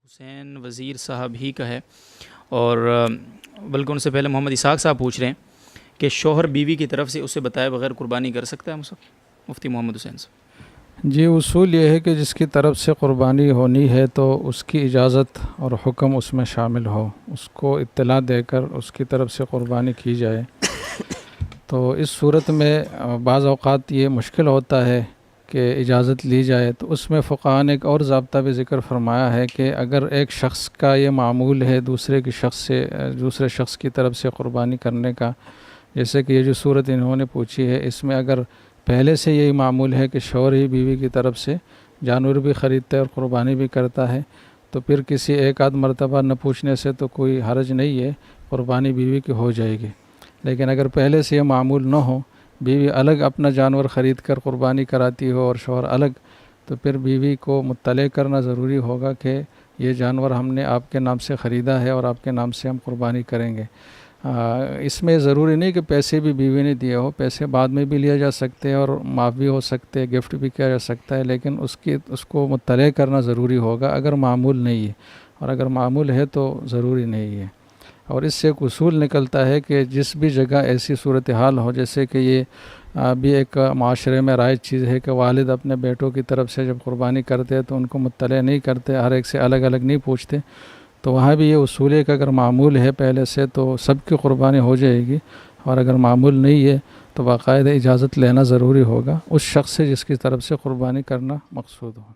حسین وزیر صاحب ہی کا ہے، اور بلکہ ان سے پہلے محمد اسحاق صاحب پوچھ رہے ہیں کہ شوہر بیوی کی طرف سے اسے بتائے بغیر قربانی کر سکتا ہے مفتی محمد حسین صاحب؟ جی، اصول یہ ہے کہ جس کی طرف سے قربانی ہونی ہے تو اس کی اجازت اور حکم اس میں شامل ہو، اس کو اطلاع دے کر اس کی طرف سے قربانی کی جائے۔ تو اس صورت میں بعض اوقات یہ مشکل ہوتا ہے کہ اجازت لی جائے، تو اس میں فقہاء نے ایک اور ضابطہ بھی ذکر فرمایا ہے کہ اگر ایک شخص کا یہ معمول ہے دوسرے شخص کی طرف سے قربانی کرنے کا، جیسے کہ یہ جو صورت انہوں نے پوچھی ہے، اس میں اگر پہلے سے یہی معمول ہے کہ شوہر ہی بیوی کی طرف سے جانور بھی خریدتا ہے اور قربانی بھی کرتا ہے، تو پھر کسی ایک آدھ مرتبہ نہ پوچھنے سے تو کوئی حرج نہیں ہے، قربانی بیوی کی ہو جائے گی۔ لیکن اگر پہلے سے یہ معمول نہ ہو، بیوی الگ اپنا جانور خرید کر قربانی کراتی ہو اور شوہر الگ، تو پھر بیوی کو مطلع کرنا ضروری ہوگا کہ یہ جانور ہم نے آپ کے نام سے خریدا ہے اور آپ کے نام سے ہم قربانی کریں گے۔ اس میں ضروری نہیں کہ پیسے بھی بیوی نے دیے ہو، پیسے بعد میں بھی لیا جا سکتے ہیں اور معاف بھی ہو سکتے ہیں، گفٹ بھی کیا جا سکتا ہے، لیکن اس کو مطلع کرنا ضروری ہوگا اگر معمول نہیں ہے، اور اگر معمول ہے تو ضروری نہیں ہے۔ اور اس سے ایک اصول نکلتا ہے کہ جس بھی جگہ ایسی صورتحال ہو، جیسے کہ یہ بھی ایک معاشرے میں رائج چیز ہے کہ والد اپنے بیٹوں کی طرف سے جب قربانی کرتے ہیں تو ان کو مطلع نہیں کرتے، ہر ایک سے الگ الگ نہیں پوچھتے، تو وہاں بھی یہ اصول ہے کہ اگر معمول ہے پہلے سے تو سب کی قربانی ہو جائے گی، اور اگر معمول نہیں ہے تو باقاعدہ اجازت لینا ضروری ہوگا اس شخص سے جس کی طرف سے قربانی کرنا مقصود ہو۔